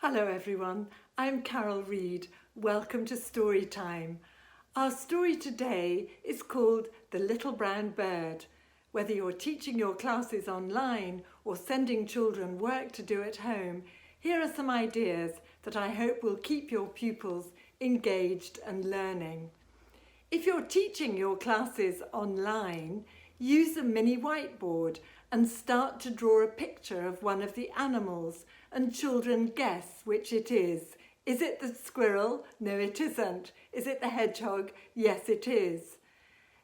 Hello everyone, I'm Carol Reid. Welcome to Story Time. Our story today is called The Little Brown Bird. Whether you're teaching your classes online or sending children work to do at home, here are some ideas that I hope will keep your pupils engaged and learning. If you're teaching your classes online, use a mini whiteboard and start to draw a picture of one of the animals and children guess which it is. Is it the squirrel? No, it isn't. Is it the hedgehog? Yes, it is.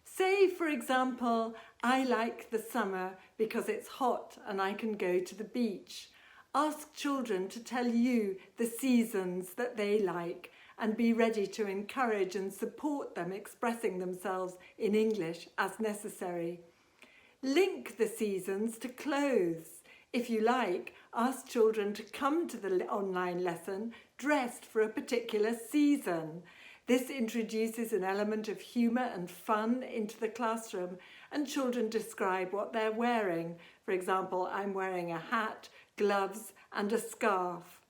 Say, for example, I like the summer because it's hot and I can go to the beach. Ask children to tell you the seasons that they like and be ready to encourage and support them expressing themselves in English as necessary. Link the seasons to clothes. If you like, ask children to come to the online lesson dressed for a particular season. This introduces an element of humour and fun into the classroom, and children describe what they're wearing. For example, I'm wearing a hat, gloves and a scarf.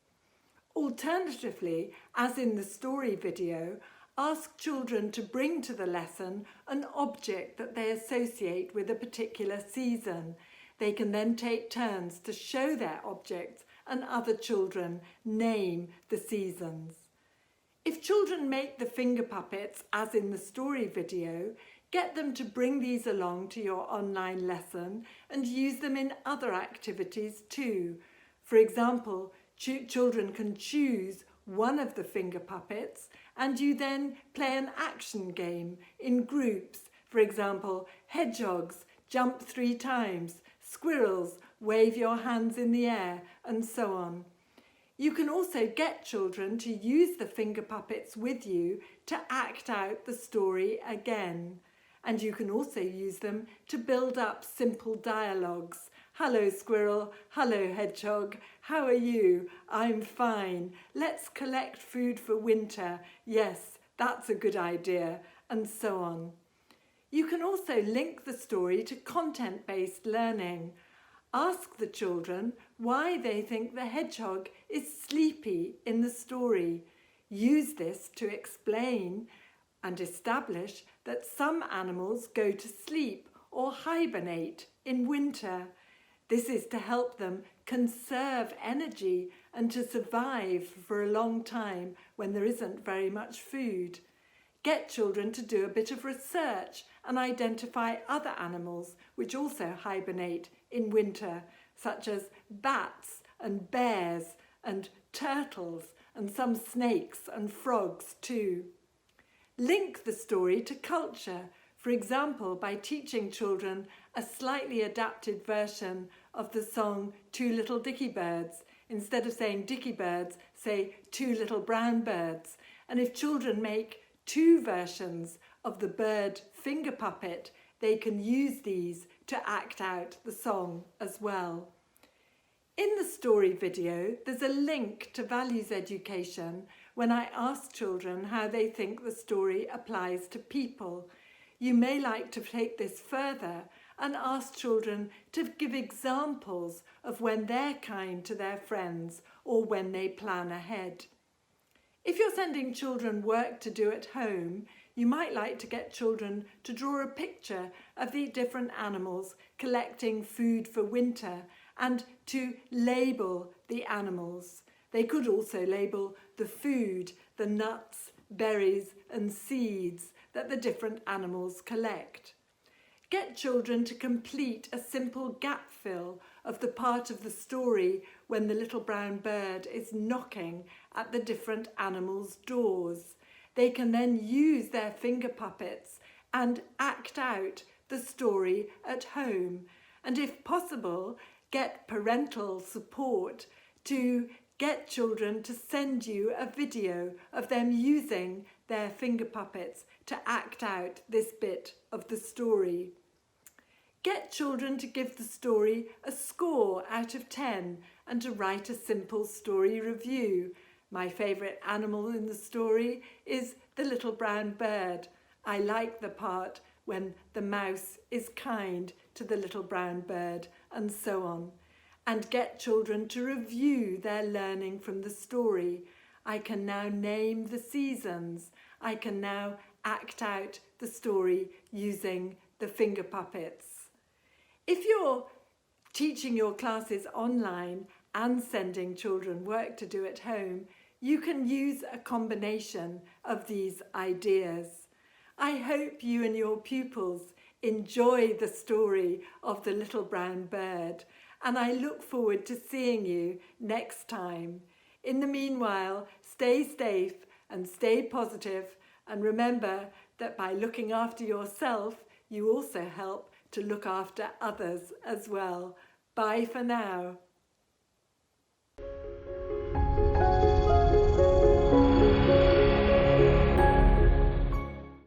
Alternatively, as in the story video, ask children to bring to the lesson an object that they associate with a particular season. They can then take turns to show their objects and other children name the seasons. If children make the finger puppets, as in the story video, get them to bring these along to your online lesson and use them in other activities too. For example, children can choose one of the finger puppets and you then play an action game in groups. For example, hedgehogs, jump 3 times, squirrels, wave your hands in the air, and so on. You can also get children to use the finger puppets with you to act out the story again. And you can also use them to build up simple dialogues. Hello squirrel, hello hedgehog, how are you? I'm fine. Let's collect food for winter. Yes, that's a good idea, and so on. You can also link the story to content-based learning. Ask the children why they think the hedgehog is sleepy in the story. Use this to explain and establish that some animals go to sleep or hibernate in winter. This is to help them conserve energy and to survive for a long time when there isn't very much food. Get children to do a bit of research and identify other animals which also hibernate in winter, such as bats and bears and turtles and some snakes and frogs too. Link the story to culture, for example, by teaching children a slightly adapted version of the song Two Little Dicky Birds. Instead of saying dicky birds, say two little brown birds. And if children make 2 versions of the bird finger puppet, they can use these to act out the song as well. In the story video, there's a link to values education when I ask children how they think the story applies to people. You may like to take this further and ask children to give examples of when they're kind to their friends or when they plan ahead. If you're sending children work to do at home, you might like to get children to draw a picture of the different animals collecting food for winter and to label the animals. They could also label the food, the nuts, berries and seeds that the different animals collect. Get children to complete a simple gap fill of the part of the story when the little brown bird is knocking at the different animals' doors. They can then use their finger puppets and act out the story at home. And if possible, get parental support to get children to send you a video of them using their finger puppets to act out this bit of the story. Get children to give the story a score out of 10 and to write a simple story review. My favourite animal in the story is the little brown bird. I like the part when the mouse is kind to the little brown bird, and so on. and get children to review their learning from the story. I can now name the seasons. I can now act out the story using the finger puppets. If you're teaching your classes online and sending children work to do at home, you can use a combination of these ideas. I hope you and your pupils enjoy the story of the little brown bird, and I look forward to seeing you next time. In the meanwhile, stay safe and stay positive, and remember that by looking after yourself, you also help to look after others as well. Bye for now.